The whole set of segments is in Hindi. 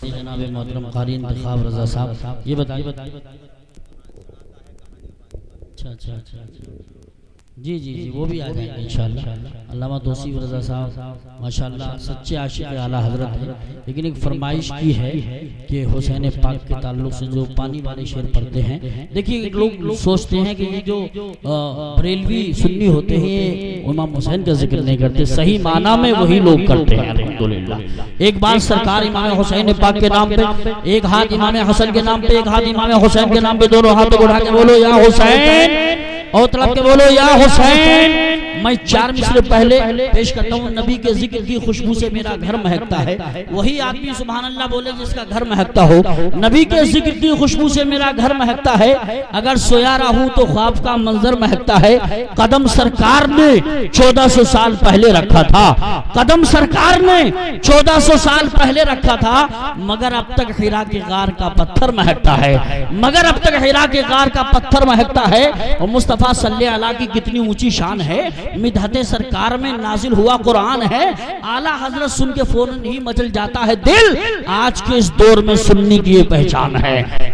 रहते जनाब मोहतरम कारी इंतखाब रजा साहब, ये बताइए। अच्छा जी जी जी, वो भी आ जाएंगे इंशाअल्लाह। अल्लामा तौसीफ रज़ा साहब माशाअल्लाह सच्चे आशिक आला हजरत हैं, लेकिन एक फरमाइश की है कि हुसैन पाक के ताल्लुक से जो पानी वाले शेर पढ़ते हैं। देखिए लोग सोचते हैं कि ये जो बरेलवी सुन्नी होते हैं ये इमाम हुसैन का जिक्र नहीं करते, सही माना में वही लोग करते हैं अल्हम्दुलिल्लाह। एक बार सरकार इमाम हुसैन पाक के नाम पे, एक हाथ इमाम हसन के नाम पे, एक हाथ इमाम हुसैन के नाम पे, दोनों हाथों को उठा के बोलो या हुसैन, और तलब के बोलो या हुसैन। मैं 4 मिसरे पहले पेश करता हूँ। नबी के जिक्र की खुशबू से मेरा घर महकता है, वही आदमी सुभान अल्लाह बोले जिसका घर महकता हो। नबी के जिक्र की खुशबू से मेरा घर महकता है, अगर सोया रहूं तो ख्वाब का मंजर महकता है। कदम सरकार ने 1400 साल पहले रखा था, कदम सरकार ने 1400 साल पहले रखा था, मगर अब तक हिरा के गार का पत्थर महकता है, मगर अब तक हिरा के गार का पत्थर महकता है। और मुस्तफा सल्लल्लाहु अलैहि की कितनी ऊंची शान है, मिदहते सरकार में नाजिल हुआ कुरान है। आला हजरत सुन के फौरन ही मचल जाता है दिल। आज के इस दौर में सुन्नी की ये पहचान है,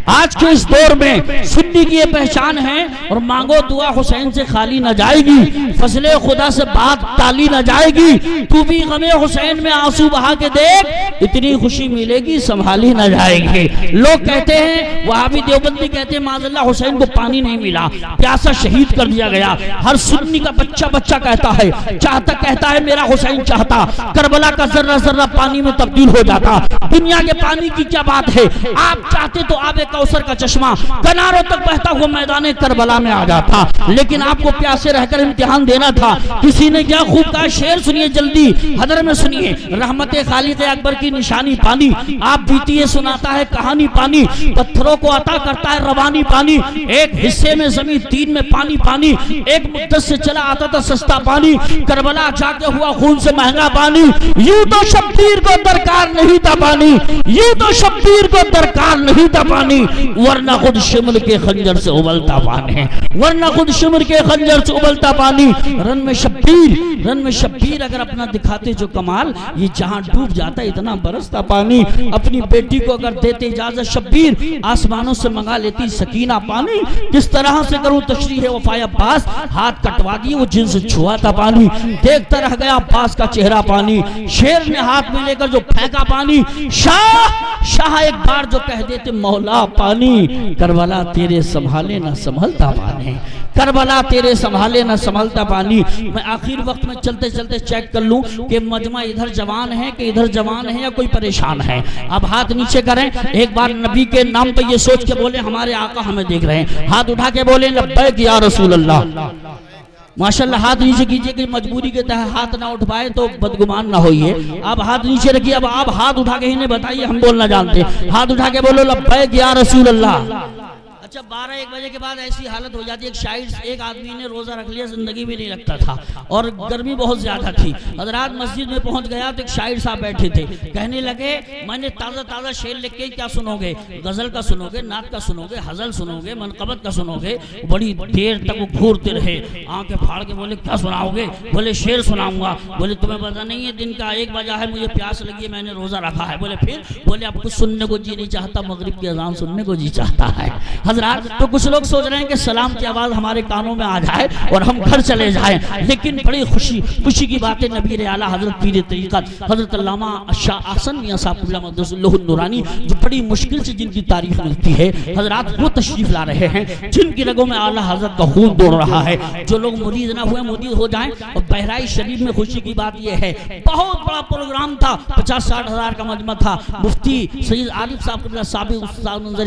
आज के इस दौर में सुन्नी की ये पहचान है। और मांगो दुआ हुसैन से खाली न जाएगी, फजले खुदा से बात टाली न जाएगी। तू भी गमे हुसैन में आंसू बहा के देख, इतनी खुशी मिलेगी संभाली न जाएगी। लोग कहते हैं, वहाबी देवबंदी कहते हैं माज़अल्लाह हुसैन को पानी नहीं मिला, प्यासा शहीद कर दिया गया। हर सुन्नी का बच्चा कहता है, चाहता कहता है मेरा हुसैन चाहता, करबला का जर्रा जर्रा पानी में तब्दील हो जाता। दुनिया के पानी की क्या बात है, आप चाहते तो आबे कौसर का चश्मा किनारों तक बहता हुआ मैदान करबला में आ जाता, लेकिन आपको प्यासे रहकर इम्तिहान देना था। किसी ने क्या खूब कहा, शेर सुनिए जल्दी हदर में सुनिए। रहमत खालिक अकबर की निशानी पानी, आप बीतिए सुनाता है कहानी पानी। पत्थरों को अता करता है रवानी पानी, एक हिस्से में जमीन 3 में पानी पानी। एक मुद्दत से चला आता था सस्ता पानी, करबला जाके हुआ खून से महंगा पानी। यूं तो शब्बीर को दरकार नहीं था पानी, यूं तो शब्बीर को दरकार नहीं था पानी, वरना खुद शिमर के खंजर से उबलता पानी, वरना खुद शिमर के खंजर से उबलता पानी। रन में शब्बीर, रन में शब्बीर अगर अपना दिखाते जो कमाल, ये जहां डूब जाता इतना बरसता पानी। अपनी बेटी को अगर देते इजाजत शब्बीर, आसमानों से मंगा लेती सकीना पानी। किस तरह से करूं तशरीह वफाया अब्बास, हाथ कटवा दिए वो जिनसे छुआ था पानी। देखता रह गया अब्बास का चेहरा पानी, शेर ने हाथ में लेकर जो फेंका पानी। शाह शाह एक बार जो कह देते मौला पानी, करबला तेरे संभाले ना संभलता पानी, करबला तेरे संभाले ना संभलता पानी। मैं आखिर वक्त में चलते चलते चेक कर लूं कि मजमा इधर जवान है कि इधर जवान है या कोई परेशान है। अब हाथ नीचे करें, एक बार नबी के नाम पे ये सोच के बोले हमारे आका हमें देख रहे हैं। हाथ उठा के बोले लब्बैक या रसूल अल्लाह। माशाल्लाह हाथ नीचे कीजिए कि मजबूरी के तहत हाथ ना उठ पाए तो बदगुमान ना होइए। अब हाथ नीचे रखिए, अब आप हाथ उठा के इन्हें बताइए, हम बोलना जानते। हाथ उठा के बोलो लब्बैक या रसूल अल्लाह। अच्छा 12-1 बजे के बाद ऐसी हालत हो जाती है, एक आदमी ने रोजा रख लिया, जिंदगी भी नहीं रखता था और गर्मी बहुत ज्यादा थी। हजरात मस्जिद में पहुंच गया तो एक शायर साहब बैठे थे, कहने लगे मैंने ताज़ा ताज़ा शेर लिख के क्या सुनोगे, गजल का सुनोगे, नात का सुनोगे, हजल सुनोगे, मनकबत का सुनोगे। बड़ी देर तक वो घूरते रहे, आंखें फाड़ के बोले क्या सुनाओगे, बोले शेर सुनाऊंगा। बोले तुम्हें पता नहीं है दिन का 1 बजा है, मुझे प्यास लगी है, मैंने रोजा रखा है। बोले फिर, बोले अब कुछ सुनने को जी नहीं चाहता, मगरिब की अजान सुनने को जी चाहता है। तो कुछ लोग सोच रहे हैं कि सलाम की आवाज हमारे कानों में आ जाए और हम घर चले जाएं, लेकिन बड़ी खुशी की बात है। नबी आला हजरत पीर तरीक़त हजरत अल्लामा शाह आसन मियां साहब मक़दसुल्लाहु नूरानी, जो बड़ी मुश्किल से जिनकी तारीख मिलती है, हजरात वो तशरीफ ला रहे हैं जिनकी रगों में आला हजरत का खून दौड़ रहा है। जो लोग मुरीद ना हुए मुरीद हो जाएं। और बहराइच शरीफ में खुशी की बात यह है, बहुत बड़ा प्रोग्राम था, 50-60 हजार का मजमा था। मुफ्ती सैयद आरिफ साहब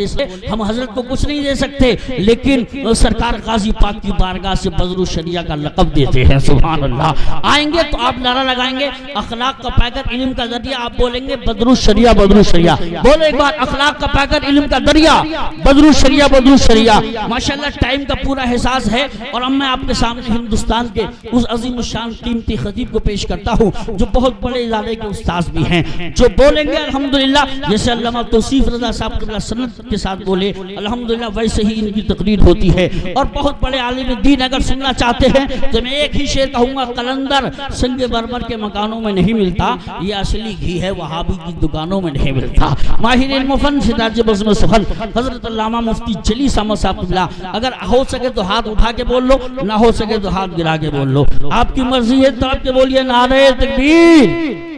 से हम हजरत को कुछ नहीं दे सकते, लेकिन सरकार गाजी पाक की बारगाह से बदरुल शरिया का लक़ब देते हैं। सुभान अल्लाह। आएंगे तो आप नारा लगाएंगे अखलाक का पैकर इल्म का दरिया, आप बोलेंगे बदरुल शरिया बदरुल शरिया। बोले एक बार अखलाक का पैकर इल्म का दरिया, बदरुल शरिया बदरुल शरिया। माशाल्लाह टाइम का पूरा एहसास है। और अब मैं आपके सामने हिंदुस्तान के उस अजीम शान कीमती खतीब को पेश करता हूँ, जो बहुत बड़े इदारे के उस्ताद भी हैं, जो बोलेंगे अल्हम्दुलिल्लाह, जैसे अल्लामा तौसीफ रज़ा साहब सनद के साथ बोले अल्हम्दुलिल्लाह, वैसे ही इनकी तकरीर होती है। और बहुत बड़े आलिम दीन अगर सुनना चाहते हैं तो मैं एक ही शेर कहूँगा, कलंदर संगे बर्बर के मकानों में नहीं मिलता, ये असली घी है वहाबी की दुकानों में नहीं मिलता। माहिर मुफन सिताज बज़्म सफल हजरत अल्लामा मुफ्ती जली अहमद साहब क़िबला, अगर हो सके तो हाथ उठा के बोल लो, ना हो सके तो हाथ गिरा के बोल लो, आपकी मर्जी है तो आपके बोलिए नारे तकबीर।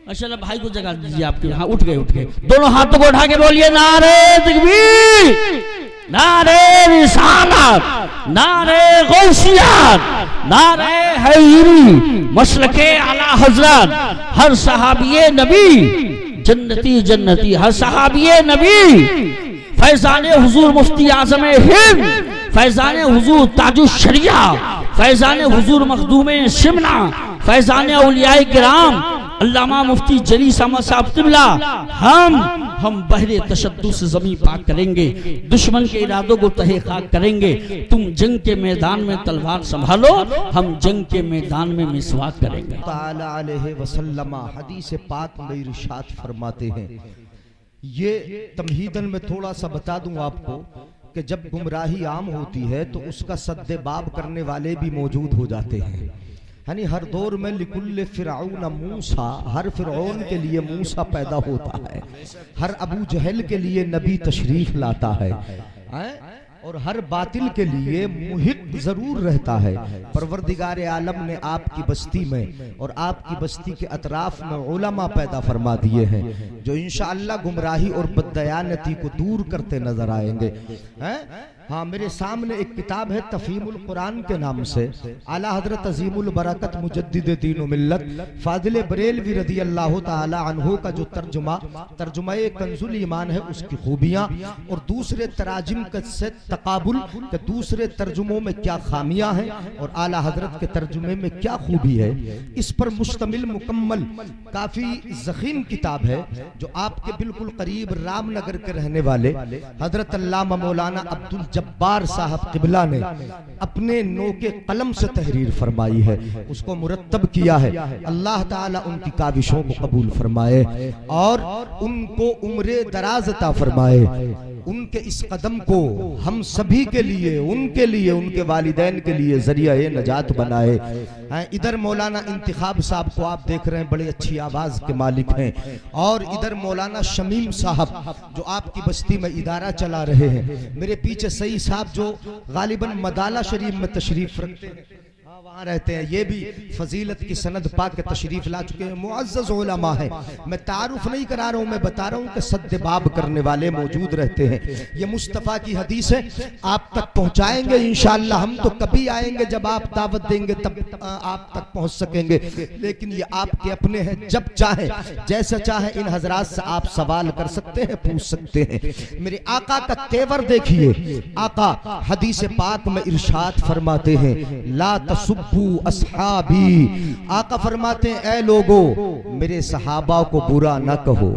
माशाअल्लाह भाई को जगा दीजिए, आपके हाँ उठ गए दोनों हाथों को उठा के बोलिए नारे तकबीर, नारे रिसालत, नारे गौसियत, नारे हैदरी, मसलके आला हजरत, हर सहाबिये नबी जन्नती जन्नती, हर सहाबिये नबी, फैजाने हुजूर मुफ्ती आज़म हिंद, फैजाने हुजूर ताजुश शरिया, फैजाने हुजूर मखदूमे शिमना, फैजाने औलियाए किराम अल्लामा मुफ्ती जली अहमद साहब क़िबला, हम बहरे तशद्दुद से ज़मीं पाक करेंगे, दुश्मन के इरादों को तहे खाक करेंगे। तुम जंग के मैदान में तलवार संभालो, हम जंग के मैदान में मिसवाक करेंगे। ताला अलैहि वसल्लम हदीस पाक में इरशाद फरमाते हैं, ये तमहीदन में थोड़ा सा बता दूं आपको कि जब गुमराही आम होती है तो उसका सद्देबाब करने वाले भी मौजूद हो जाते हैं। यानी हर दौर में लिकुल्ले फिरौन मूसा, हर फिरौन के लिए मूसा पैदा होता है, हर अबू जहल के लिए नबी तशरीफ लाता है, और हर बातिल के लिए मुहित जरूर रहता है। परवरदिगार आलम ने आपकी बस्ती में और आपकी बस्ती के अतराफ में उलमा पैदा फरमा दिए हैं जो इंशाअल्लाह गुमराही और बददयानती को दूर करते नजर आएंगे। हाँ, मेरे सामने एक किताब है तफहीमुल कुरान के नाम से, आला हजरत अजीमुल बरकत मुजद्दिद दीन व मिल्लत फाजिल बरेलवी रदी अल्लाह ताला अन्हु का जो तर्जुमा कंजुल ईमान है उसकी खूबियाँ, और दूसरे तराजिम से तकाबुल के दूसरे तर्जुमों में क्या खामियां हैं और आला हजरत के तर्जुमे में क्या खूबी है, इस पर मुश्तमिल मुकम्मल काफी ज़ख़ीम किताब है जो आपके बिल्कुल करीब रामनगर के रहने वाले हजरत अल्लामा मौलाना अब्दुल जब्बार साहब क़िबला ने अपने नोके कलम से तहरीर फरमाई है, उसको मुरत्तब किया है। अल्लाह ताला उनकी काविशों को कबूल फरमाए और उनको उम्रे दराज अता फरमाए, उनके इस कदम को हम सभी के लिए, उनके लिए, उनके वालिदैन के लिए जरिया नजात बनाए। इधर मौलाना इंतिखाब साहब को आप देख रहे हैं, बड़ी अच्छी आवाज के मालिक हैं, और इधर मौलाना शमीम साहब जो आपकी बस्ती में इदारा चला रहे हैं, मेरे पीछे सई साहब जो गालिबन मदाला शरीफ में तशरीफ रखते हैं, वहाँ रहते हैं, ये भी फजीलत की सनद पाक के तशरीफ ला चुके हैं, मुअज़्ज़ज़ उलमा है। मैं तारुफ नहीं करा रहा हूँ, मैं बता रहा हूँ कि सद्देबाब करने वाले मौजूद रहते हैं। ये मुस्तफ़ा की हदीस है, आप तक पहुँचाएंगे इंशाअल्लाह। हम तो कभी आएंगे जब आप दावत देंगे तब आप तक पहुँच सकेंगे, लेकिन ये आपके अपने हैं, जब चाहे जैसा चाहे इन हजरात से आप सवाल कर सकते हैं, पूछ सकते हैं। मेरे आका का तेवर देखिए, आका हदीस पाक में इरशाद फरमाते हैं, ला तसुब्बू अस्हाबी, आका फरमाते हैं ऐ लोगो मेरे सहाबा को बुरा न कहो।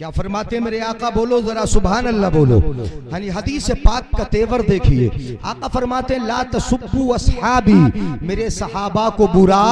क्या फरमाते हैं मेरे आका, बोलो जरा सुभान अल्लाह बोलो। यानी हदीस पाक का तेवर देखिए, आका फरमाते हैं ला तसुब्बू अस्हाबी, मेरे सहाबा को बुरा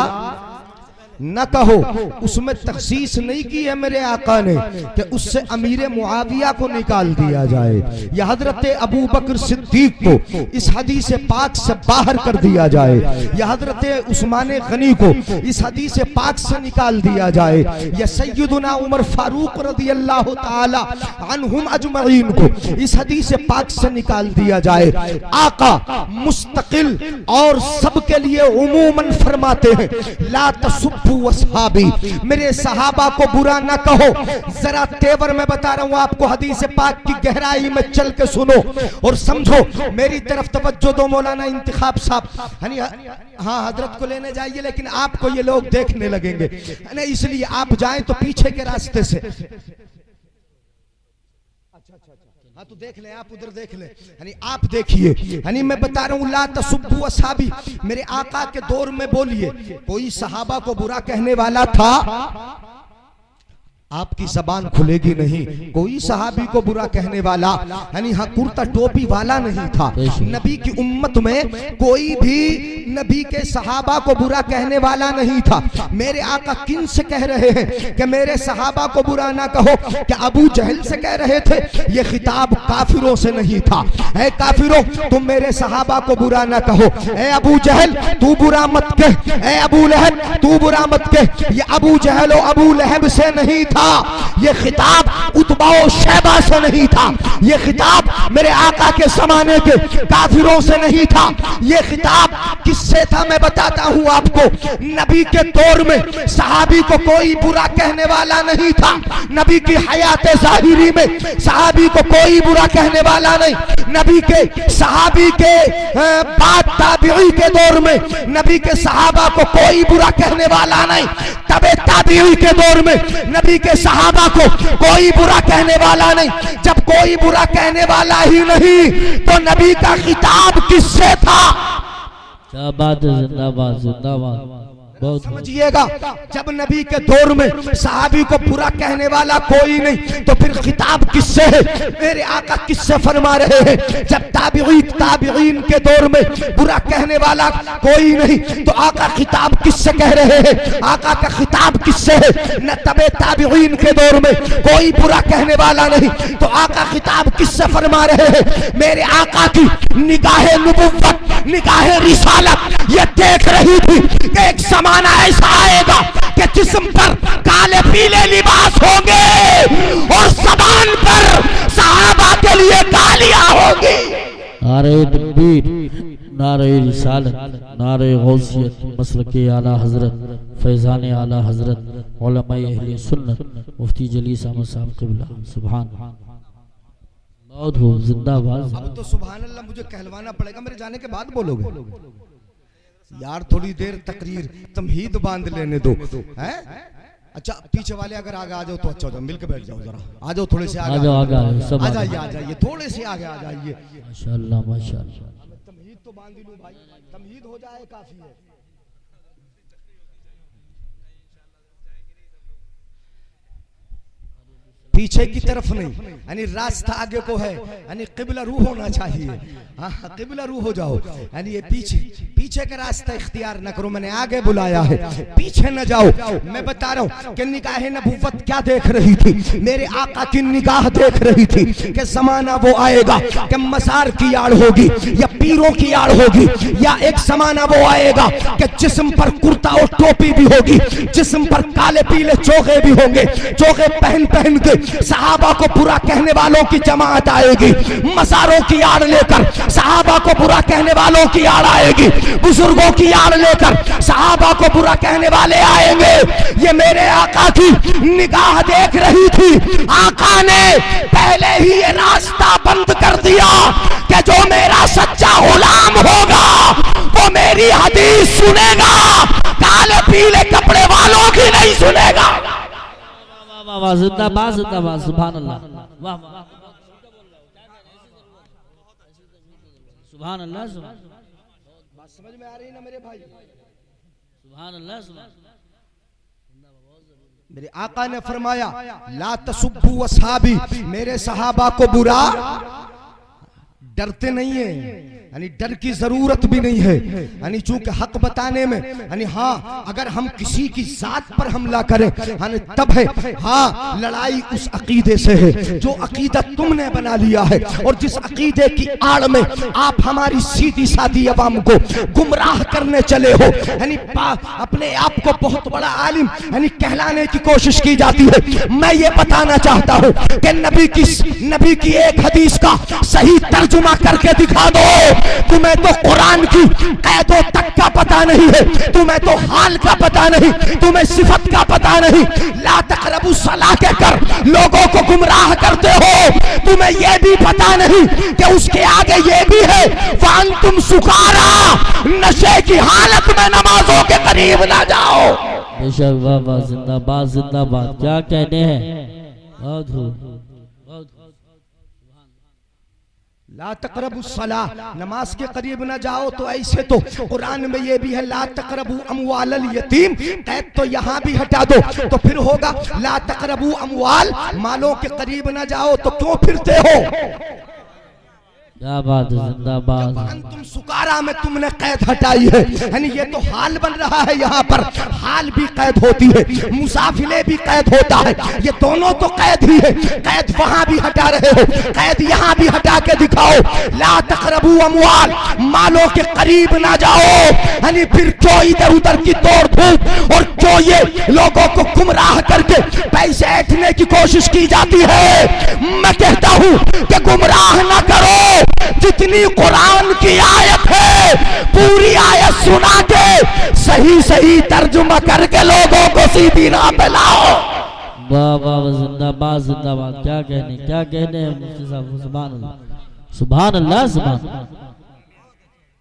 न कहो। उसमें तखसीस नहीं की है मेरे आका ने कि उससे अमीर मुआविया को निकाल दिया जाए या हजरत अबू बकर सिद्दीक को इस हदीस पाक से बाहर कर दिया जाए या हजरत उस्मान गनी को इस हदीस पाक से निकाल दिया जाए या सैयदुना उमर फारूक रज़ियल्लाहु ताला अन्हुम अजमईन को इस हदीस पाक से निकाल दिया जाए। आका मुस्तकिल और सबके लिए उमूमन फरमाते हैं ला तसुब्बू अस्हाबी, मेरे सहाबा को बुरा ना कहो। जरा तेवर में बता रहा हूं आपको, हदीस पाक की गहराई में चल के सुनो और समझो, मेरी तरफ तवज्जो दो। मौलाना इंतिखाब साहब, हाँ हजरत को लेने जाइए, लेकिन आपको ये लोग देखने लगेंगे, इसलिए आप जाएं तो पीछे के रास्ते से। हाँ तो देख ले, आप उधर देख ले, यानी आप देखिए, यानी मैं बता रहा हूँ ला तसुब्बू अस्हाबी, मेरे आका के दौर में बोलिए कोई सहाबा को बुरा कहने वाला था? आपकी जबान खुलेगी नहीं। कोई सहाबी को बुरा कहने वाला यानी हाँ कुर्ता टोपी वाला नहीं था। नबी की उम्मत में कोई भी नबी के सहाबा को बुरा कहने वाला नहीं था। मेरे आका किन से कह रहे हैं कि मेरे सहाबा को बुरा ना कहो? क्या अबू जहल से कह रहे थे? ये खिताब काफिरों से नहीं था। ऐ काफिरों, तुम मेरे सहाबा को बुरा ना कहो। ऐ अबू जहल तू बुरा मत कह, ऐ अबू लहब तू बुरा मत कह। ये अबू जहल और अबू लहब से नहीं था। ये खिताब उतबा और शैबा से नहीं था। ये खिताब मेरे आका के जमाने के काफिरों से नहीं था। ये खिताब किससे था मैं बताता हूं आपको। नबी के दौर में सहाबी को कोई बुरा कहने वाला नहीं था। नबी की हयात ज़ाहिरी में सहाबी को कोई बुरा कहने वाला नहीं। नबी के सहाबी के बाद ताबीई के दौर में नबी के सहाबा को कोई बुरा कहने वाला नहीं। तबे ताबीई के दौर में नबी के सहाबा को कोई बुरा कहने वाला नहीं। जब कोई बुरा कहने वाला ही नहीं तो नबी का खिताब किससे था? क्या बात है, जिंदाबाद जिंदाबाद। बहुत समझिएगा, जब नबी के दौर में सहाबी को बुरा कहने वाला कोई नहीं तो फिर खिताब किससे है? मेरे आका किससे फरमा रहे हैं? जब ताबीईन के दौर में बुरा कहने वाला कोई नहीं तो आका खिताब किससे कह रहे हैं? आका का खिताब किससे है? न तबे ताबीईन के दौर में कोई बुरा कहने वाला नहीं तो आका खिताब किससे फरमा रहे हैं? मेरे आका की निगाहे नबुव्वत, निगाहे रिसालत ये देख रही थी कि एक जमाना ऐसा आएगा कि जिस्म पर काले पीले लिबास होंगे और ज़बान पर सहाबा के लिए गालियां होंगी। नारे तकबीर, नारे रिसालत, नारे गौसियत, मसलके आला हजरत, फैज़ान आला हजरत, उलमाए अहले सुन्नत, मुफ्ती जलीस अहमद साहब क़िबला। सुभान बहुत हो, जिंदाबाद। अब तो सुभान अल्लाह मुझे कहलवाना पड़ेगा, मेरे जाने के बाद बोलोगे यार। थोड़ी देर तकरीर तमहीद बांध लेने दो हैं? अच्छा पीछे वाले अगर आगे आ जाओ तो अच्छा हो जाओ, मिलकर बैठ जाओ जरा। आ जाओ थोड़े से आगे, आ जाओ, सब आ जाइए, आ जाइए, थोड़े से आगे आ जाइए। माशाअल्लाह माशाअल्लाह। तमहीद तो बांध लूं भाई, तमहीद हो जाए काफी है। पीछे की तरफ नहीं, यानी रास्ता आगे को है, यानी किबला रू होना चाहिए। हाँ किबला रू हो जाओ, यानी ये पीछे पीछे का रास्ता इख्तियार न करो। मैंने आगे बुलाया है, पीछे न जाओ। मैं बता रहा हूँ कि निगाह नबुव्वत क्या देख रही थी? मेरे आका की निगाह देख रही थी कि जमाना वो आएगा कि मसार की आड़ होगी या पीरों की आड़ होगी, या एक जमाना वो आएगा कि जिस्म पर कुर्ता और टोपी भी होगी, जिस्म पर काले पीले चोगे भी होंगे। चोगे पहन पहन के सहाबा को बुरा कहने वालों की जमात आएगी। मसारों की आड़ लेकर सहाबा को बुरा कहने वालों की आड़ आएगी। बुजुर्गों की आड़ लेकर सहाबा को बुरा कहने वाले आएंगे। ये मेरे आका की निगाह देख रही थी। आका ने पहले ही ये रास्ता बंद कर दिया कि जो मेरा सच्चा गुलाम होगा वो मेरी हदीस सुनेगा, काले पीले कपड़े वालों की नहीं सुनेगा। वाह, जिंदाबाद जिंदाबाद, सुभान अल्लाह। वाह वाह, सुभान अल्लाह। बात समझ में आ रही ना मेरे भाई? सुभान अल्लाह, सुभान। मेरे आका ने फरमाया ला तसुब्बु असहाबी, मेरे सहाबा को बुरा डरते नहीं है, यानी डर की जरूरत भी नहीं है। यानी चूंकि हक बताने में यानी हाँ अगर हम किसी की जात पर हमला करें यानी तब है। हाँ लड़ाई उस अकीदे से है जो अकीदा तुमने बना लिया है, और जिस अकीदे की आड़ में आप हमारी सीधी सादी अवाम को गुमराह करने चले हो, यानी अपने आप को बहुत बड़ा आलिम यानी कहलाने की कोशिश की जाती है। मैं ये बताना चाहता हूँ कि नबी की एक हदीस का सही तर्जुमा करके दिखा दो। तुम्हें तो कुरान की कैदों तक का पता नहीं है, तुम्हें तो हाल का पता नहीं, तुम्हें सिफत का पता नहीं। ला तक़रबू सलाह कहकर लोगों को गुमराह करते हो। तुम्हें यह भी पता नहीं कि उसके आगे ये भी है फांतुम सुकारा, नशे की हालत में नमाजों के करीब ना जाओ। बेशक, वाह वाह, जिंदाबाद जिंदाबाद। क्या कहने हैं? बहुत ला तक़रबुस्सलाह, नमाज के करीब ना जाओ। तो ऐसे तो कुरान में ये भी है ला तक़रबू अमवालल यतीम, कैद तो यहाँ भी हटा दो तो फिर होगा ला तक़रबू अमवाल, मालों के करीब ना जाओ। तो क्यों फिरते हो? क्या बात है, जिंदाबाद। तुम सुकारा में तुमने कैद हटाई है, यानी ये तो हाल बन रहा है। यहाँ पर हाल भी कैद होती है, मुसाफिले भी कैद होता है, ये दोनों तो कैद ही है। कैद वहां भी हटा रहे हो, कैद यहाँ भी हटा के दिखाओ। ला तक़रबू अमवाल, मालों के करीब ना जाओ, यानी फिर क्यों इधर उधर की तोड़ धूप और क्यों ये लोगों को गुमराह करके पैसे ऐंठने की कोशिश की जाती है। मैं कहता हूँ कि गुमराह ना करो। जितनी कुरान की आयत है पूरी आयत सुना के सही सही तर्जुमा करके लोगों को सीधी राह पे लाओ। वाह वाह, जिंदाबाद जिंदाबाद। क्या कहने मुफ्ती साहब, सुभान अल्लाह सुभान अल्लाह सुभान।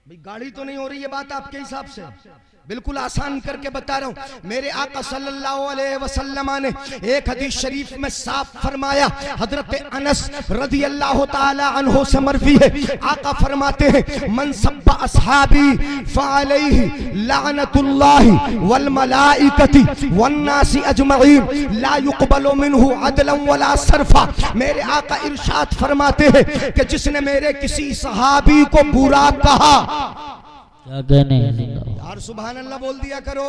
भाई गाड़ी तो नहीं हो रही है बात आपके हिसाब से? बिल्कुल आसान करके बता रहा हूं। मेरे आका सल्लल्लाहु अलैहि वसल्लम ने एक हदीस शरीफ में साफ फरमाया, हजरत अनस रज़ी अल्लाह ताला अन्हु से मरवी है, आका फरमाते हैं मन सब्बा अस्हाबी फअलैहि लानतुल्लाहि वल मलाइकति वन नासी अजमईन ला युक़बलु मिन्हु अदलन वला सरफा। मेरे आका इरशाद फरमाते हैं कि जिसने मेरे किसी सहाबी को बुरा कहा, क्या कहने यार सुभान अल्लाह बोल दिया करो।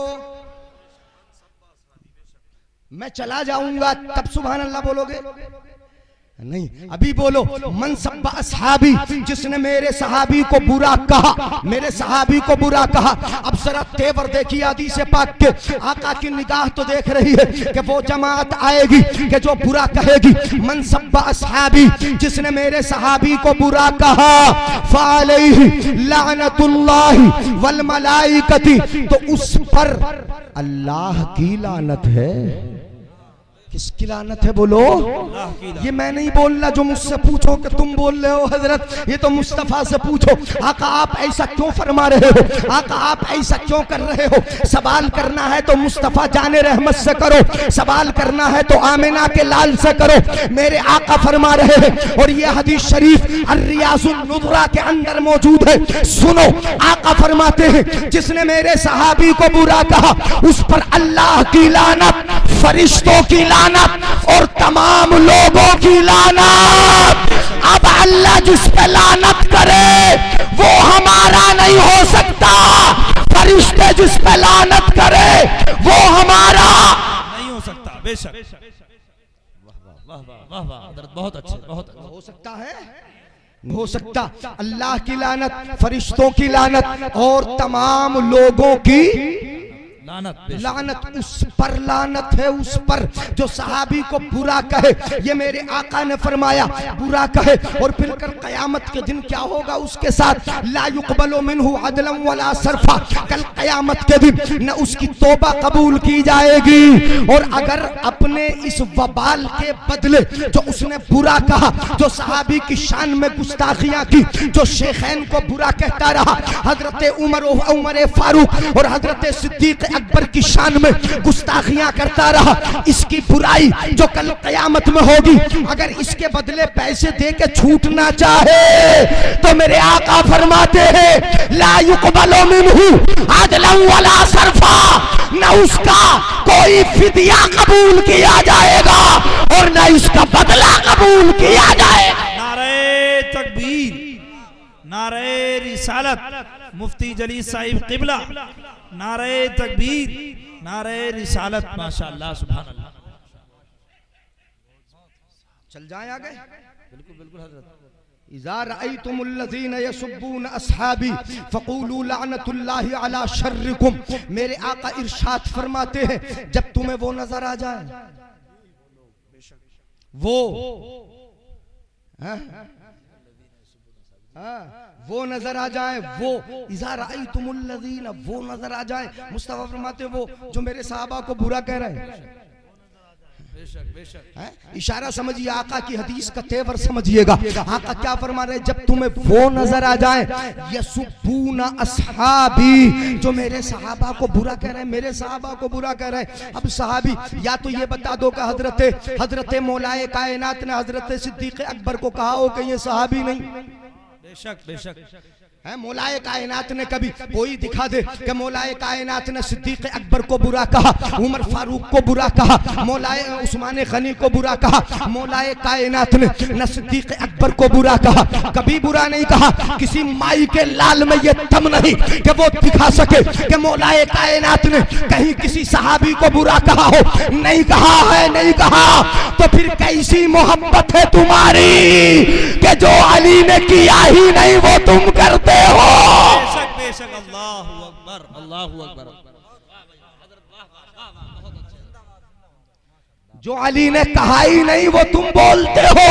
मैं चला जाऊंगा तब सुभान अल्लाह बोलोगे? नहीं, अभी बोलो। मन सब्बा अस्हाबी, जिसने मेरे सहाबी को बुरा कहा, मेरे सहाबी को बुरा कहा। अब जरा तेवर देखिए हदीस पाक के, आका की निगाह तो देख रही है कि वो जमात आएगी कि जो बुरा कहेगी। मन सब्बा अस्हाबी, जिसने मेरे सहाबी को बुरा कहा, फअलैहि लानतुल्लाहि वल मलाइकति, तो उस पर अल्लाह की लानत है। किसकी लानत है बोलो? ये मैं नहीं बोल रहा जो मुझसे पूछो कि तुम बोल रहे हो हजरत, ये तो मुस्तफा से पूछो। आका आप ऐसा क्यों फरमा रहे हो? आका आप ऐसा क्यों कर रहे हो? सवाल करना है तो मुस्तफा जाने रहमत से करो, सवाल करना है तो आमिना के लाल से करो। मेरे आका फरमा रहे हैं और ये हदीस शरीफ अर्रियाजुन नुज़रा के अंदर मौजूद है। सुनो, आका फरमाते हैं जिसने मेरे सहाबी को बुरा कहा उस पर अल्लाह की लानत, फरिश्तों की लानत और तमाम लोगों की लानत। अब अल्लाह जिस पे लानत करे वो हमारा नहीं हो सकता, फरिश्ते जिस पे लानत करे वो हमारा नहीं हो सकता। बेशक। वाह वाह वाह वाह, बहुत अच्छे, बहुत अच्छे। हो सकता है, हो सकता। अल्लाह की लानत, फरिश्तों की लानत और तमाम लोगों की लानत, लानत उस पर लानत है, उस पर जो सहाबी को बुरा कहे। ये मेरे आका ने फरमाया बुरा कहे और फिर कर कयामत के दिन क्या होगा उसके साथ? ला युक़बलु मिन्हु अदलन वला सरफा। कल कयामत के दिन न उसकी तौबा कबूल की जाएगी और अगर अपने इस वबाल के बदले जो उसने बुरा कहा, जो सहाबी की शान में गुस्ताखियां की, जो शेखैन को बुरा कहता रहा, हजरत उमर फारूक और हजरत सिद्दीक अकबर की शान में गुस्ताखियां करता रहा, इसकी बुराई जो कल कयामत में होगी, अगर इसके बदले पैसे दे के छूटना चाहे तो मेरे आका फरमाते हैं ला युक़बलु मिन्हु अदलन वला सरफा, न उसका कोई फिदिया कबूल किया जाएगा और न इसका बदला कबूल किया जाएगा। नारे तकबीर, नारे रिसालत, मुफ्ती जलील साहिब क़िबला, नारे तकबीर, नारे रिसालत, माशाअल्लाह सुभान अल्लाह। चल जाए आगे? बिल्कुल बिल्कुल हजरत। इज़ा रअयतुमुल्लज़ीना यसुब्बूना अस्हाबी फ़क़ूलू लअनतुल्लाहि अला शर्रिकुम। मेरे आका इरशाद फरमाते हैं जब तुम्हें वो नजर आ जाए, वो वो नजर आ जाए, वो इज़ा रअयतुमुल्लज़ीना, वो नजर आ जाए। मुस्तफा फरमाते वो जो मेरे सहाबा को बुरा कह रहे हैं। इशारा समझिए, आका की हदीस का तेवर समझिएगा। आका क्या फरमा रहे? जब तुम्हें वो नजर आ जाए, यसुब्बूना अस्हाबी, जो मेरे सहाबा को बुरा कह रहे हैं, मेरे सहाबा को बुरा कह रहे हैं। अब सहाबी या तो ये बता दो कि हजरत मौलाए कायनात ने हजरत सिद्दीक अकबर को कहा हो कि ये सहाबी नहीं, बेशक बेशक है मौलाए कायनात ने कभी कोई दिखा दे कि मौलाए कायनात ने सिद्दीक अकबर को बुरा कहा, उमर फारूक को बुरा कहा, मौलाए उस्मान गनी को बुरा कहा। मौलाए कायनात ने न सिद्दीक अकबर को बुरा कहा, कभी बुरा नहीं कहा। किसी माई के लाल में ये दम नहीं कि वो दिखा सके कि मौलाए कायनात ने कहीं किसी सहाबी को बुरा कहा हो, नहीं कहा है, नहीं कहा। तो फिर कैसी मोहब्बत है तुम्हारी कि जो अली ने किया ही नहीं वो तुम करते हो। बेशक बेशक अल्लाहु अकबर अल्लाहु अकबर। जो अली ने कहा ही नहीं वो तुम बोलते हो।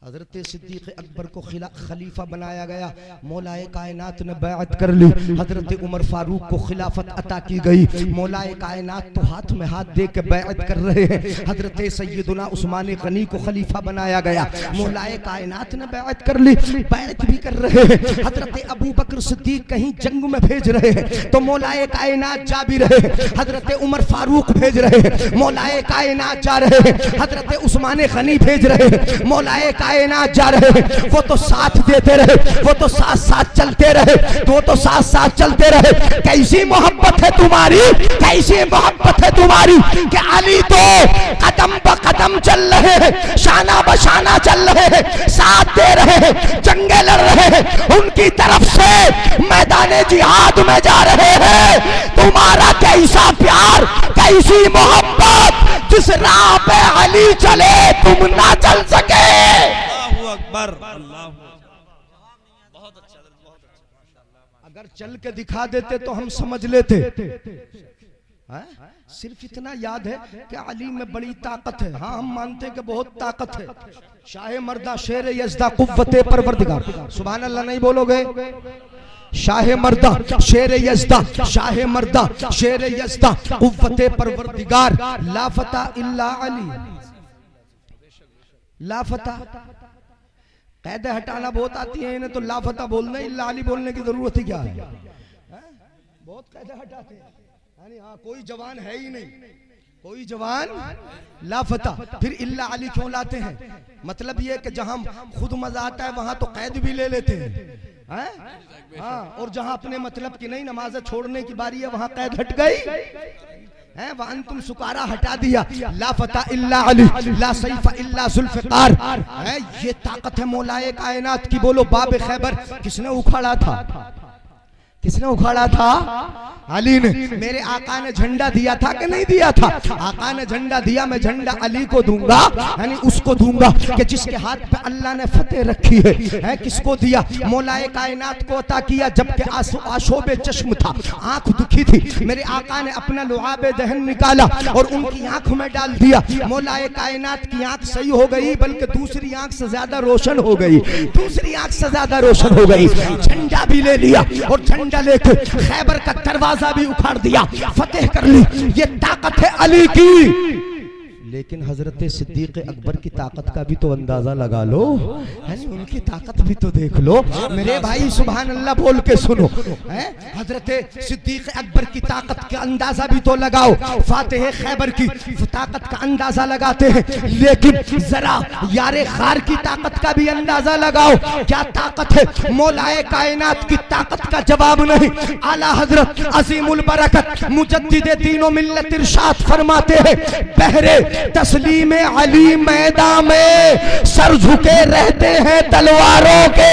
हजरत सिद्दीक अकबर को खलीफा बनाया गया, मौलाए कायनात ने बैअत कर ली। हजरत उमर फारूक को खिलाफत अता की गई, मौलाए कायनात तो हाथ में हाथ दे के बैअत कर रहे हैं। हजरत सैयदुना उस्मान गनी को खलीफा बनाया गया, मौलाए कायनात ने बैअत कर ली, बैअत भी कर रहे हैं। हजरत अबू बकर सिद्दीक कहीं जंग में भेज रहे हैं तो मौलाए कायनात जा भी रहे हैं। हजरत उमर फारूक भेज रहे हैं, मौलाए कायनात जा रहे हैं। हजरत उस्मान गनी भेज रहे हैं, मौलाए कायनात जा रहे हैं। वो तो साथ देते रहे, वो तो साथ साथ चलते रहे, वो तो साथ साथ चलते रहे। कैसी मोहब्बत है तुम्हारी, कैसी मोहब्बत है तुम्हारी कि अली तो कदम ब कदम चल रहे हैं, शाना बशाना चल रहे हैं, साथ दे रहे हैं, जंगे लड़ रहे हैं, उनकी तरफ से मैदान जिहाद में जा रहे हैं। तुम्हारा कैसा प्यार, कैसी मोहब्बत, जिस राह पे अली चले तुम ना चल सके। अकबर अल्लाह बहुत अच्छा, बहुत अच्छा। अगर चल के दिखा देते तो हम समझ लेते। सिर्फ इतना याद है कि अली में बड़ी ताकत है। हाँ हम मानते हैं कि बहुत ताकत है। शाह मर्दा शेर यज़दा कुव्वते परवरदिगार, सुभान अल्लाह नहीं बोलोगे? शाह मर्दा शेर यज़दा, शाह मर्दा शेर यज़दा कुव्वते परवरदिगार, ला फता इल्ला अली, ला फता। कैदे हटाना बहुत आती है इन्हें, तो लाफता बोलना ही, इल्ला अली बोलने की जरूरत ही क्या है? बहुत कैदे हटाते हैं। हाँ कोई जवान है ही नहीं, कोई जवान लाफता, फिर इल्ला अली क्यों लाते हैं? मतलब ये कि जहां खुद मजा आता है वहां तो कैद भी ले लेते हैं। हाँ और जहां अपने मतलब की नहीं नमाज छोड़ने की बारी है वहां कैद हट गई है, वहां तुम सुकारा हटा दिया। ला फता इल्ला अली, ला सैफ इल्ला जुल्फ़िकार है। ये ताकत है मौलाए कायनात की। बोलो बाब खैबर किसने उखाड़ा था? किसने उखाड़ा था? अली ने। मेरे आका ने झंडा दिया था कि नहीं दिया था? आका ने झंडा दिया, मैं झंडा अली को दूंगा, यानी उसको दूंगा कि जिसके हाथ पे अल्लाह ने फतेह रखी है। किसको दिया? मौलाए कायनात को अता किया। जबकि आशोबे चश्म था, आंख दुखी थी, मेरे आका ने अपना लुआबे दहन निकाला और उनकी आंख में डाल दिया। मौलाए कायनात की आंख सही हो गई, बल्कि दूसरी आंख से ज्यादा रोशन हो गई, दूसरी आंख से ज्यादा रोशन हो गई। झंडा भी ले लिया और झंडा लेके खैबर का दरवाजा भी उखाड़ दिया, फतेह कर ली। ये ताकत है अली की। लेकिन हजरत सिद्दीक अकबर की ताकत का भी तो अंदाजा लगा लो, है उनकी ताकत भी तो देख लो मेरे भाई। सुभान अल्लाह बोल के सुनो, हजरत सिद्दीक अकबर की ताकत का अंदाजा भी तो लगाओ। फातेह खैबर की ताकत का अंदाजा लगाते हैं, लेकिन जरा यारे खार की ताकत का भी अंदाजा लगाओ। क्या ताकत है? मौलाए कायनात की ताकत का जवाब नहीं। आला हजरत अजीमुल बरकत मुजद्दिद दीन व मिल्लत इरशाद फरमाते हैं, बहरे तस्लीम अली मैदान में सर झुके रहते हैं तलवारों के।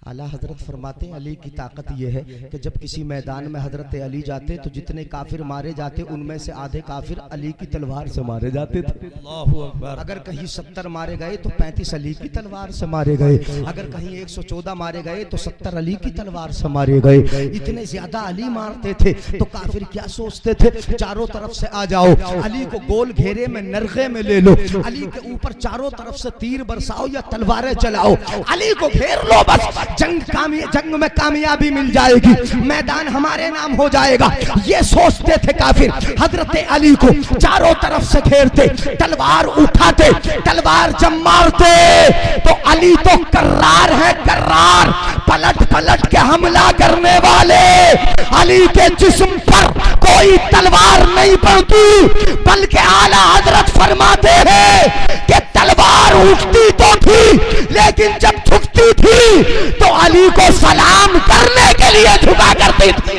आला हजरत फरमाते हैं अली की ताकत यह है कि जब किसी मैदान में हजरत अली जाते तो जितने काफिर मारे जाते उनमें से आधे काफिर अली की तलवार से मारे जाते थे। अल्लाहू अकबर। अगर कहीं 70 मारे गए तो 35 अली की तलवार से मारे गए, अगर कहीं 114 मारे गए तो 70 अली की तलवार से मारे गए। इतने ज्यादा अली मारते थे तो काफिर क्या सोचते थे? चारों तरफ से आ जाओ, अली को गोल घेरे में नरगे में ले लो, अली के ऊपर चारों तरफ से तीर बरसाओ या तलवारें चलाओ, अली को घेर लो, बस जंग में कामयाबी मिल जाएगी, मैदान हमारे नाम हो जाएगा। ये सोचते थे काफिर। हजरत अली को चारों तरफ से घेरते, तलवार उठाते, तलवार जब मारते तो अली तो कर्रार है, कर्रार, पलट पलट के हमला करने वाले। अली के जिस्म पर कोई तलवार नहीं पड़ती, बल्कि आला हजरत फरमाते हैं तो अली को सलाम करने के लिए झुका करती थी।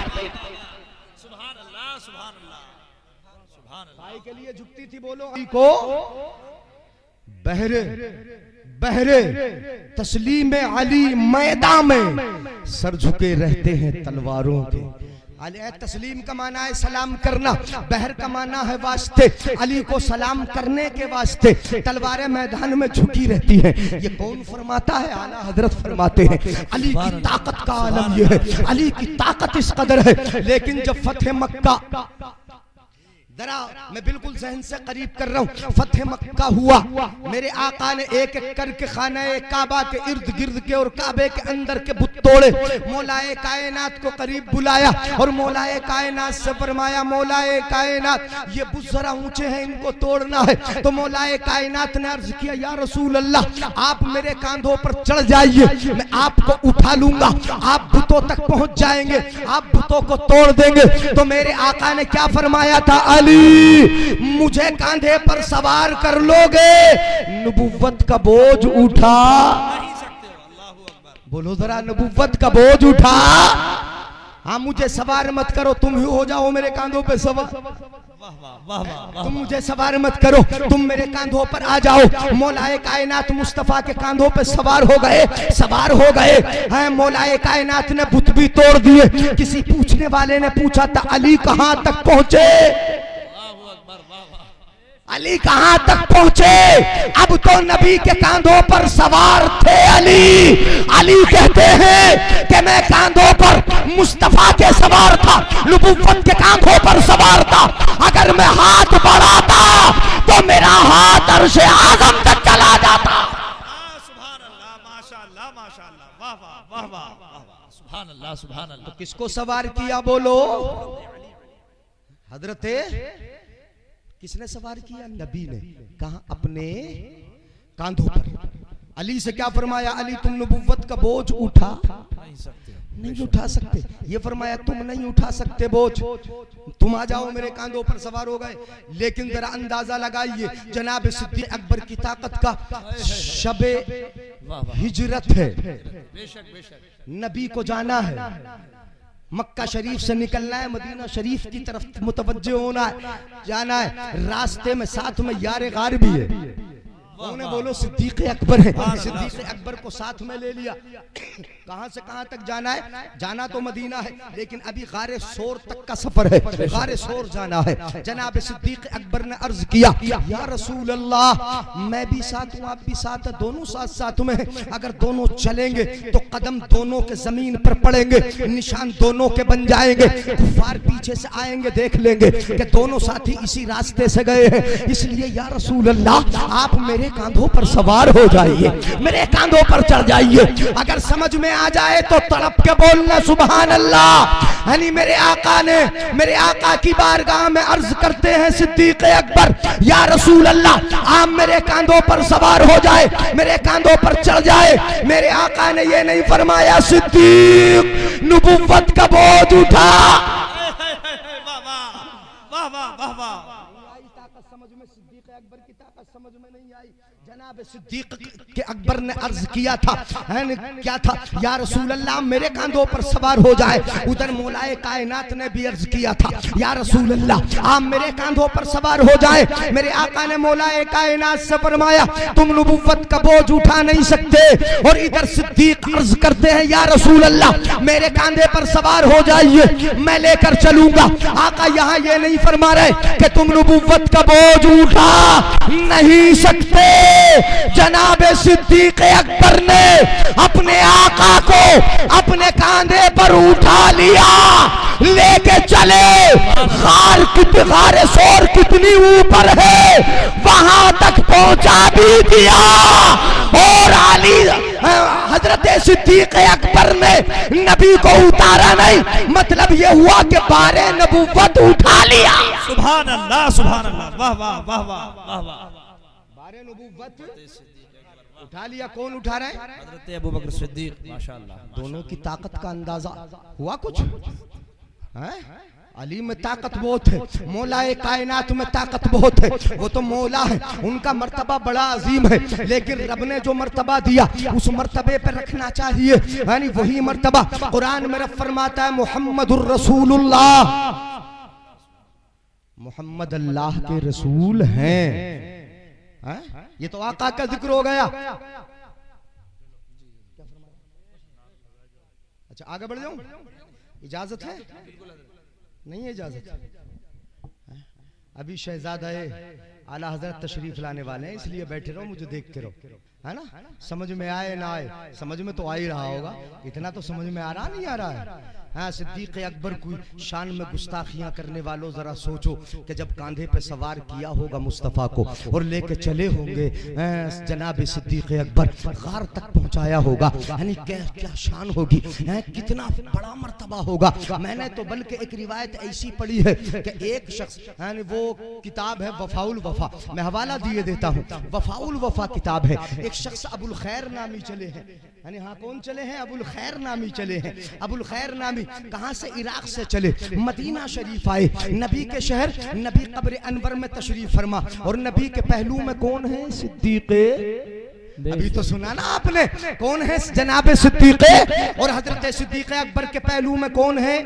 सुभान अल्लाह, सुभान अल्लाह, सुभान अल्लाह। भाई के लिए झुकती थी। बोलो अली को बहरे बहरे तस्लीम अली मैदान में सर झुके रहते हैं तलवारों के। अली तस्लीम का माना है सलाम करना, बहर का माना है वास्ते, अली को सलाम करने के वास्ते तलवारें मैदान में झुकी रहती हैं। ये कौन फरमाता है? आला हजरत फरमाते हैं। अली की ताकत का आलम ये है, अली की ताकत इस कदर है। लेकिन जब फतेह मक्का, जरा मैं बिल्कुल ज़हन से करीब कर रहा हूँ, फतेह मक्का हुआ, मेरे आका ने एक एक करके खाना काबा के इर्द गिर्द के और काबे के अंदर के बुत तोड़े। मौलाए कायनात को करीब बुलाया और मौलाए कायनात से फरमाया, मौलाए कायनात ये बुत जरा ऊंचे हैं, इनको तोड़ना है। तो मौलाए कायनात ने अर्ज किया, या रसूल अल्लाह आप मेरे कांधों पर चढ़ जाइए, मैं आपको उठा लूंगा, आप बुतों तक पहुंच जाएंगे, आप बुतों को तोड़ देंगे। तो मेरे आका ने क्या फरमाया था? मुझे कांधे पर सवार कर लोगे, नबुव्वत का बोझ उठा नहीं सकते हो। अल्लाहू अकबर। बोलो जरा, नबुव्वत का बोझ उठा। हाँ, मुझे सवार मत करो, तुम ही हो जाओ मेरे कांधों पे सवार। वाह वाह वाह वाह। तुम मुझे सवार मत करो, तुम मेरे कांधों पर आ जाओ। मौलाए कायनात मुस्तफा के कांधों पे सवार हो गए, सवार हो गए हैं। मौलाए कायनात ने बुत भी तोड़ दिए। किसी पूछने वाले ने पूछा था, अली कहां तक पहुंचे? अली कहां तक पहुंचे? अब तो नबी के कांधों पर सवार थे अली। अली कहते हैं कि मैं कांधों पर मुस्तफा के सवार था, नबुव्वत के कांधों पर सवार था। अगर मैं हाथ बढ़ाता तो मेरा हाथ अर्श आज़म तक चला जाता। सुभान अल्लाह, माशाअल्लाह, माशाअल्लाह, वाह वाह वाह वाह वाह, सुभान अल्लाह, सुभान अल्लाह। तो किसको सवार किया? बोलो हजरते किसने सवार किया? नबी ने। कहा? अपने कांधों पर। अली से क्या फरमाया? अली तुम नबुव्वत का बोझ उठा नहीं सकते, नहीं उठा सकते। ये फरमाया तुम नहीं उठा सकते बोझ, तुम आ जाओ मेरे कांधों पर सवार हो गए। लेकिन जरा अंदाजा लगाइए, जनाब सिद्दीक अकबर की ताकत का। शबे हिजरत है, बेशक बेशक। नबी को जाना है, मक्का शरीफ से निकलना है, मदीना शरीफ की तरफ मुतवज्जे होना है, जाना है। रास्ते में साथ में यार गार भी है। उन्हें बोलो सिद्दीक अकबर है। सिद्दीक अकबर को साथ में ले लिया। कहां से कहां तक जाना है? जाना तो मदीना है, लेकिन अभी गारे सोर तक का सफर है, गारे सोर जाना है। जनाब सिद्दीक अकबर ने अर्ज किया, या रसूल अल्लाह मैं भी साथ हूं, आप भी साथ है, दोनों साथ साथ में हैं। अगर दोनों चलेंगे तो कदम दोनों के जमीन पर पड़ेंगे, निशान दोनों के बन जाएंगे। कुफार पीछे से आएंगे, देख लेंगे कि दोनों साथी इसी रास्ते से गए हैं। इसलिए या रसूल अल्लाह आप मेरे कांधों पर सवार हो जाइए, मेरे कांधों पर चढ़ जाइए। अगर समझ में आ जाए तो तड़प के बोलना सुभान अल्लाह। यानी मेरे आका की बारगाह में अर्ज करते हैं सिद्दीक अकबर, या रसूल अल्लाह आप मेरे कांधों पर सवार हो जाए, मेरे कांधों पर चढ़ जाए। मेरे आका ने ये नहीं फरमाया सिद्दीक नबुव्वत का बोझ उठा। वाह वाह वाह वाह। समझ में सिद्दीक अकबर की ताकत समझ में नहीं आई। जनाब सिद्दीक के अकबर ने अर्ज किया था, क्या था? या रसूल अल्लाह मेरे कांधों पर सवार हो जाए। उधर मौलाए कायनात ने भी अर्ज किया था, या रसूल अल्लाह आप मेरे कांधों पर सवार हो जाए। मेरे आका ने मौलाए कायनात से फरमाया तुम नबुव्वत का बोझ उठा नहीं सकते। और इधर सिद्दीक अर्ज करते हैं, या रसूल अल्लाह मेरे कांधे पर सवार हो जाइए, मैं लेकर चलूंगा। आका यहाँ ये नहीं फरमा रहे कि तुम नबुव्वत का बोझ उठा नहीं सकते। जनाब सिद्दीक अकबर ने अपने आका को अपने कांधे पर उठा लिया, लेके चले। गारे सोर कितनी ऊपर है वहां तक पहुंचा भी दिया। और अली हजरत सिद्दीक अकबर ने नबी को उतारा नहीं, मतलब ये हुआ कि बारे नबुव्वत उठा लिया। सुभान अल्लाह, सुभान अल्लाह, वाह वाह वाह वाह वाह वाह। बारे नबुव्वत उठा लिया। कौन उठा रहा है? हजरत अबू बकर सिद्दीक, माशाअल्लाह। दोनों की ताकत का अंदाजा हुआ कुछ है? अली में ताकत बहुत है, मौलाए कायनात में ताकत बहुत है, वो तो मौला है, उनका मर्तबा बड़ा अजीम है, लेकिन रब ने जो मर्तबा दिया उस मर्तबे पे रखना चाहिए, यानी वही मर्तबा। कुरान में रब फरमाता है मुहम्मदुर रसूलुल्लाह, मोहम्मद अल्लाह के रसूल हैं। ये तो आका का जिक्र हो गया। अच्छा आगे बढ़ जाऊं, इजाजत है? नहीं है इजाजत? अभी शहजादा आला हजरत तशरीफ लाने वाले हैं, इसलिए बैठे रहो, मुझे देखते रहो, है ना? समझ में आए ना आए, समझ में तो आ ही रहा होगा, इतना तो समझ में आ रहा नहीं आ रहा है। हाँ, सिद्दीक अकबर की शान में गुस्ताखियां करने वालों जरा सोचो कि जब कांधे पे सवार किया होगा मुस्तफ़ा को और लेके चले होंगे जनाब सिद्दीक अकबर, गार तक पहुंचाया होगा, यानी क्या शान होगी, कितना बड़ा मर्तबा होगा। मैंने तो बल्कि एक रिवायत ऐसी पढ़ी है कि एक शख्स, यानी वो किताब है वफाउल वफा, मैं हवाला दिए देता हूँ, वफाउल वफा किताब है। एक शख्स अबुल खैर नामी चले हैं, यानी हाँ कौन चले हैं? अबुल खैर नामी चले हैं। अबुल खैर नामी कहां से? इराक से चले, मदीना शरीफ आए, नबी के शहर, नबी कब्र अनवर में तशरीफ फरमा, और नबी के पहलू में कौन है? सिद्दीक। अभी तो सुना ना आपने, कौन है? जनाब सिद्दीक। और हजरत सिद्दीक अकबर के पहलू में कौन है?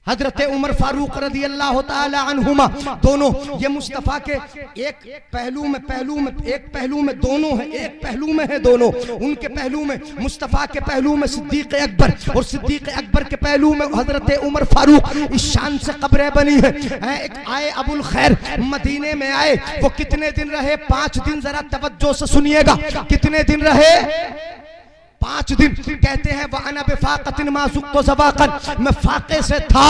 हजरत उमर फारूक रज़ी अल्लाह ताला अन्हुमा। दोनों ये मुस्तफ़ा के एक पहलू में एक पहलू में दोनों हैं, एक पहलू में है दोनों। उनके पहलू में, मुस्तफ़ा के पहलू में सिद्दीक अकबर, और सिद्दीक अकबर के पहलू में हजरत उमर फारूक। इस शान से कब्रें बनी है। एक आए अबुल खैर, मदीने में आए, वो कितने दिन रहे? 5 दिन। जरा तवज्जो से सुनिएगा, कितने दिन रहे? 5 दिन। कहते हैं वह अना बेफाकतिन मासुक तो ज़बाकन, मैं फाके से था,